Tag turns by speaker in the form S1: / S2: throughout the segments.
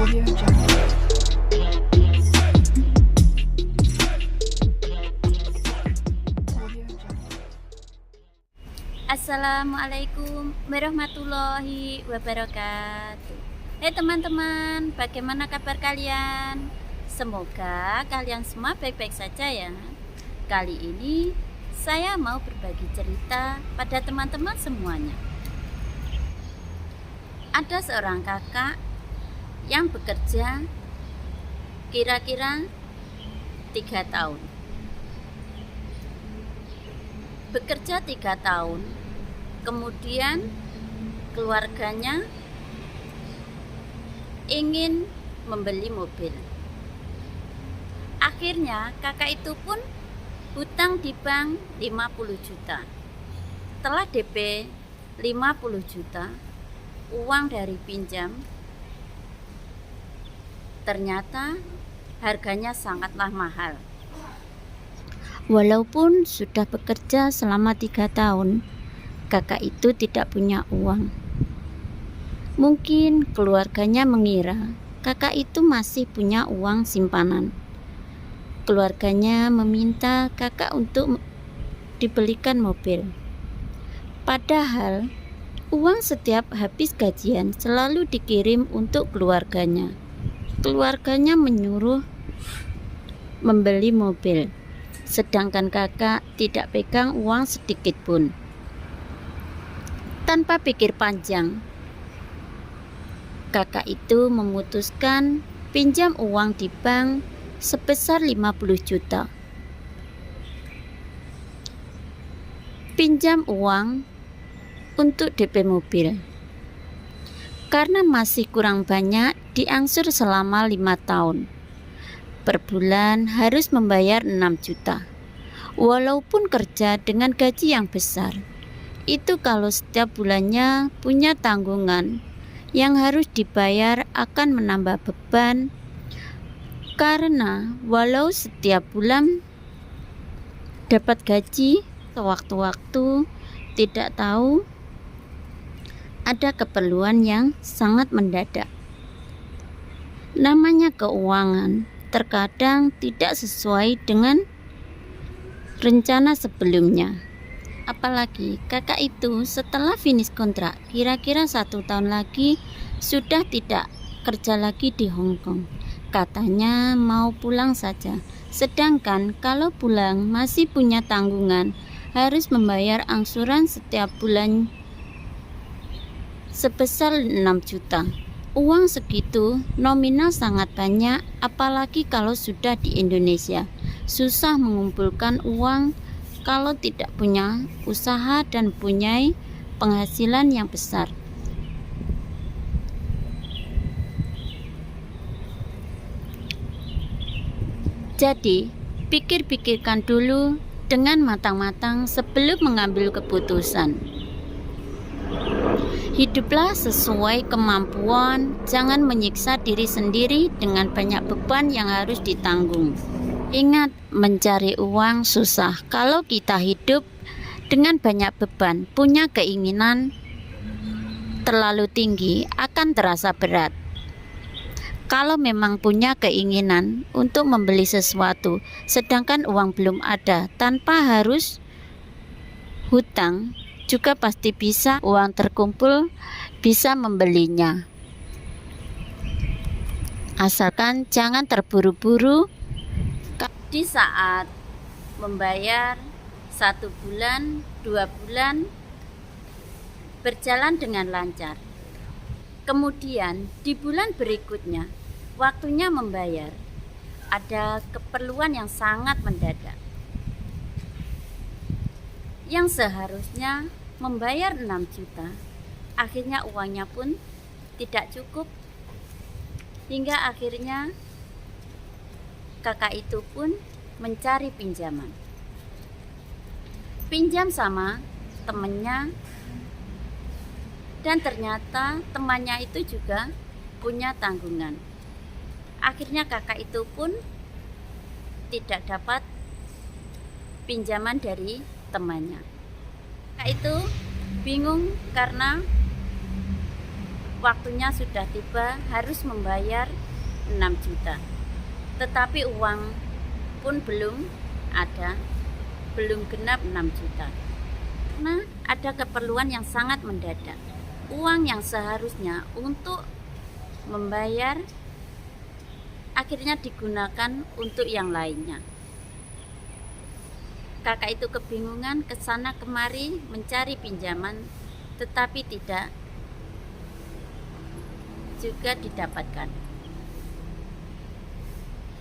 S1: Audio Jungle. Audio Jungle.
S2: Assalamualaikum warahmatullahi wabarakatuh. Hai teman-teman, bagaimana kabar kalian? Semoga kalian semua baik-baik saja ya. Kali ini saya mau berbagi cerita pada teman-teman semuanya. Ada seorang kakak yang bekerja kira-kira 3 tahun. Bekerja 3 tahun, kemudian keluarganya ingin membeli mobil. Akhirnya kakak itu pun hutang di bank 50 juta. Setelah DP 50 juta, uang dari pinjam ternyata harganya sangatlah mahal. Walaupun sudah bekerja selama 3 tahun, kakak itu tidak punya uang. Mungkin keluarganya mengira kakak itu masih punya uang simpanan. Keluarganya meminta kakak untuk dibelikan mobil. Padahal uang setiap habis gajian selalu dikirim untuk keluarganya. Keluarganya menyuruh membeli mobil, sedangkan kakak tidak pegang uang sedikit pun. Tanpa pikir panjang, kakak itu memutuskan pinjam uang di bank sebesar 50 juta. Pinjam uang untuk DP mobil. Karena masih kurang banyak, diangsur selama 5 tahun. Per bulan harus membayar 6 juta. Walaupun kerja dengan gaji yang besar, itu kalau setiap bulannya punya tanggungan yang harus dibayar akan menambah beban. Karena walau setiap bulan dapat gaji, sewaktu-waktu tidak tahu ada keperluan yang sangat mendadak. Namanya keuangan terkadang tidak sesuai dengan rencana sebelumnya. Apalagi kakak itu setelah finish kontrak, kira-kira 1 tahun lagi sudah tidak kerja lagi di Hong Kong. Katanya mau pulang saja. Sedangkan kalau pulang masih punya tanggungan, harus membayar angsuran setiap bulan sebesar 6 juta. Uang segitu nominal sangat banyak, apalagi kalau sudah di Indonesia. Susah mengumpulkan uang kalau tidak punya usaha dan punya penghasilan yang besar. Jadi, pikir-pikirkan dulu dengan matang-matang sebelum mengambil keputusan. Hiduplah sesuai kemampuan, jangan menyiksa diri sendiri dengan banyak beban yang harus ditanggung. Ingat, mencari uang susah. Kalau kita hidup dengan banyak beban, punya keinginan terlalu tinggi, akan terasa berat. Kalau memang punya keinginan untuk membeli sesuatu, sedangkan uang belum ada, tanpa harus hutang, juga pasti bisa uang terkumpul, bisa membelinya. Asalkan jangan terburu-buru. Di saat membayar 1 bulan, 2 bulan berjalan dengan lancar. Kemudian di bulan berikutnya, waktunya membayar, ada keperluan yang sangat mendadak, yang seharusnya membayar 6 juta, akhirnya uangnya pun tidak cukup, hingga akhirnya kakak itu pun mencari pinjaman. Pinjam sama temannya, dan ternyata temannya itu juga punya tanggungan. Akhirnya kakak itu pun tidak dapat pinjaman dari temannya. Kakak itu bingung karena waktunya sudah tiba harus membayar 6 juta. Tetapi uang pun belum ada, belum genap 6 juta. Karena ada keperluan yang sangat mendadak. Uang yang seharusnya untuk membayar akhirnya digunakan untuk yang lainnya. Kakak itu kebingungan, kesana kemari mencari pinjaman, tetapi tidak juga didapatkan.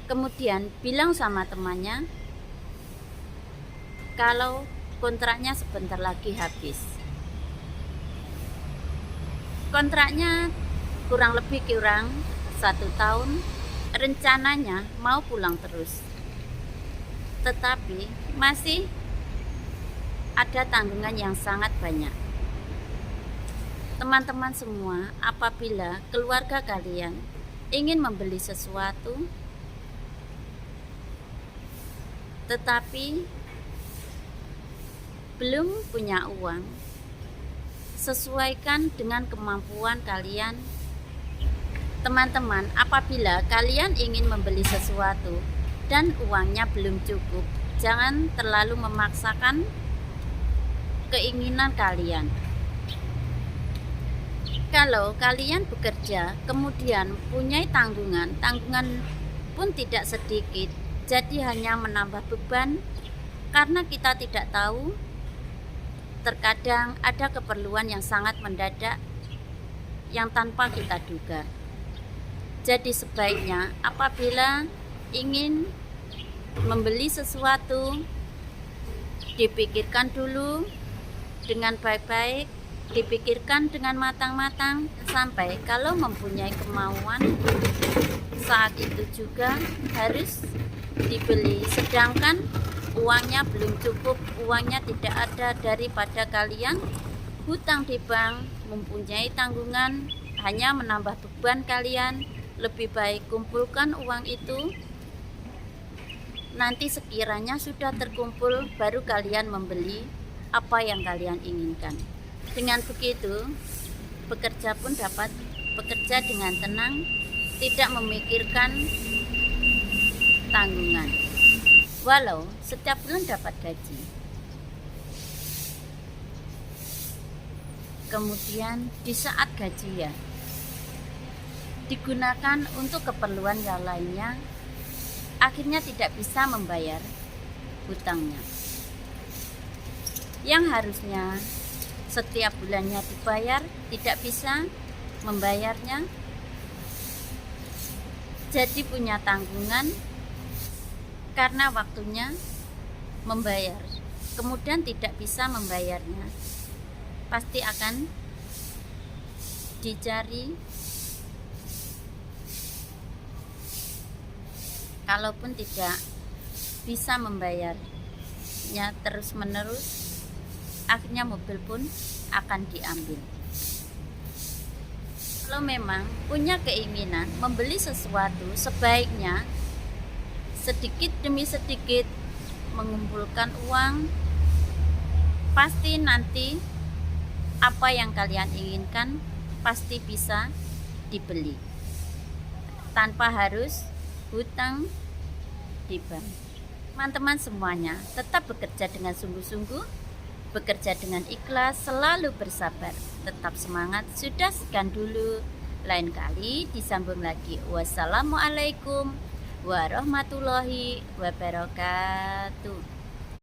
S2: Kemudian bilang sama temannya kalau kontraknya sebentar lagi habis. Kontraknya kurang 1 tahun, rencananya mau pulang terus. Tetapi masih ada tanggungan yang sangat banyak. Teman-teman semua, apabila keluarga kalian ingin membeli sesuatu tetapi belum punya uang, sesuaikan dengan kemampuan kalian. Teman-teman, apabila kalian ingin membeli sesuatu dan uangnya belum cukup, jangan terlalu memaksakan keinginan kalian. Kalau kalian bekerja kemudian punya tanggungan pun tidak sedikit, jadi hanya menambah beban karena kita tidak tahu. Terkadang ada keperluan yang sangat mendadak yang tanpa kita duga. Jadi sebaiknya apabila ingin membeli sesuatu, dipikirkan dulu dengan baik-baik, dipikirkan dengan matang-matang, sampai kalau mempunyai kemauan saat itu juga harus dibeli. Sedangkan uangnya belum cukup, uangnya tidak ada, daripada kalian hutang di bank, mempunyai tanggungan, hanya menambah beban kalian. Lebih baik kumpulkan uang itu, nanti sekiranya sudah terkumpul baru kalian membeli apa yang kalian inginkan. Dengan begitu, pekerja pun dapat bekerja dengan tenang, tidak memikirkan tanggungan, walau setiap bulan dapat gaji. Kemudian di saat gajian digunakan untuk keperluan yang lainnya, akhirnya tidak bisa membayar hutangnya yang harusnya setiap bulannya dibayar, tidak bisa membayarnya, jadi punya tanggungan karena waktunya membayar, kemudian tidak bisa membayarnya, pasti akan dicari. Kalaupun tidak bisa membayarnya terus-menerus, akhirnya mobil pun akan diambil. Kalau memang punya keinginan membeli sesuatu, sebaiknya sedikit demi sedikit mengumpulkan uang. Pasti nanti apa yang kalian inginkan pasti bisa dibeli tanpa harus hutang di bank. Teman-teman semuanya, tetap bekerja dengan sungguh-sungguh, bekerja dengan ikhlas, selalu bersabar, tetap semangat. Sudah sekian dulu, lain kali disambung lagi. Wassalamualaikum warahmatullahi wabarakatuh.